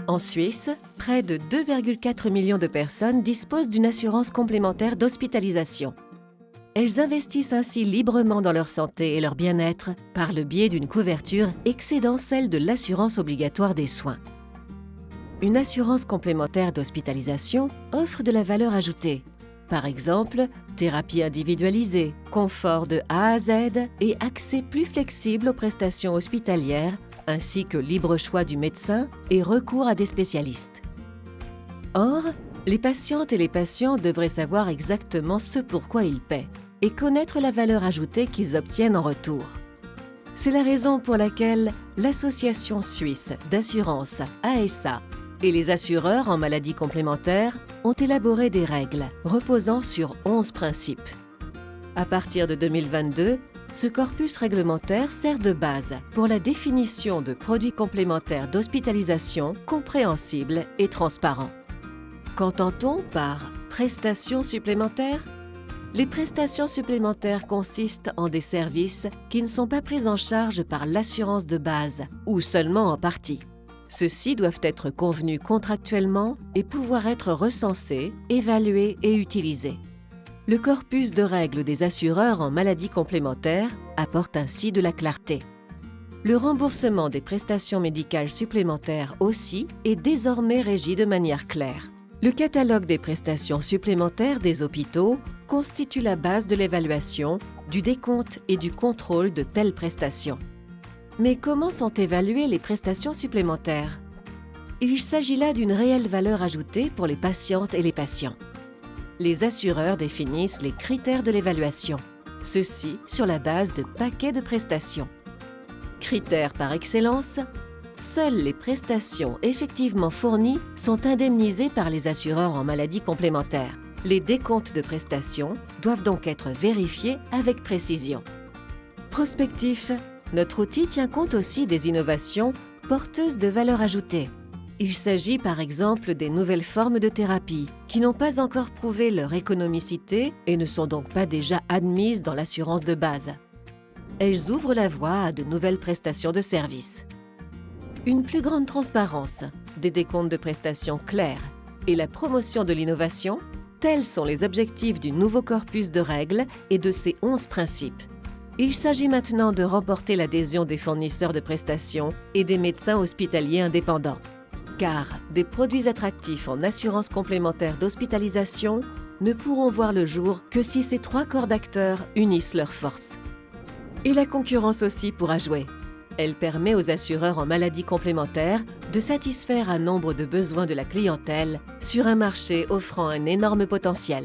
En Suisse, près de 2,4 millions de personnes disposent d'une assurance complémentaire d'hospitalisation. Elles investissent ainsi librement dans leur santé et leur bien-être par le biais d'une couverture excédant celle de l'assurance obligatoire des soins. Une assurance complémentaire d'hospitalisation offre de la valeur ajoutée. Par exemple, thérapie individualisée, confort de A à Z et accès plus flexible aux prestations hospitalières, ainsi que libre choix du médecin et recours à des spécialistes. Or, les patientes et les patients devraient savoir exactement ce pourquoi ils paient et connaître la valeur ajoutée qu'ils obtiennent en retour. C'est la raison pour laquelle l'Association suisse d'assurance ASA et les assureurs en maladies complémentaires ont élaboré des règles reposant sur 11 principes. À partir de 2022, ce corpus réglementaire sert de base pour la définition de produits complémentaires d'hospitalisation compréhensibles et transparents. Qu'entend-on par prestations supplémentaires? Les prestations supplémentaires consistent en des services qui ne sont pas pris en charge par l'assurance de base ou seulement en partie. Ceux-ci doivent être convenus contractuellement et pouvoir être recensés, évalués et utilisés. Le corpus de règles des assureurs en maladies complémentaires apporte ainsi de la clarté. Le remboursement des prestations médicales supplémentaires aussi est désormais régi de manière claire. Le catalogue des prestations supplémentaires des hôpitaux constitue la base de l'évaluation, du décompte et du contrôle de telles prestations. Mais comment sont évaluées les prestations supplémentaires? Il s'agit là d'une réelle valeur ajoutée pour les patientes et les patients. Les assureurs définissent les critères de l'évaluation, ceci sur la base de paquets de prestations. Critères par excellence, seules les prestations effectivement fournies sont indemnisées par les assureurs en maladies complémentaires. Les décomptes de prestations doivent donc être vérifiés avec précision. Prospectif, notre outil tient compte aussi des innovations porteuses de valeur ajoutée. Il s'agit par exemple des nouvelles formes de thérapie qui n'ont pas encore prouvé leur économicité et ne sont donc pas déjà admises dans l'assurance de base. Elles ouvrent la voie à de nouvelles prestations de services. Une plus grande transparence, des décomptes de prestations clairs et la promotion de l'innovation, tels sont les objectifs du nouveau corpus de règles et de ses 11 principes. Il s'agit maintenant de remporter l'adhésion des fournisseurs de prestations et des médecins hospitaliers indépendants. Car des produits attractifs en assurance complémentaire d'hospitalisation ne pourront voir le jour que si ces 3 corps d'acteurs unissent leurs forces. Et la concurrence aussi pourra jouer. Elle permet aux assureurs en maladies complémentaires de satisfaire un nombre de besoins de la clientèle sur un marché offrant un énorme potentiel.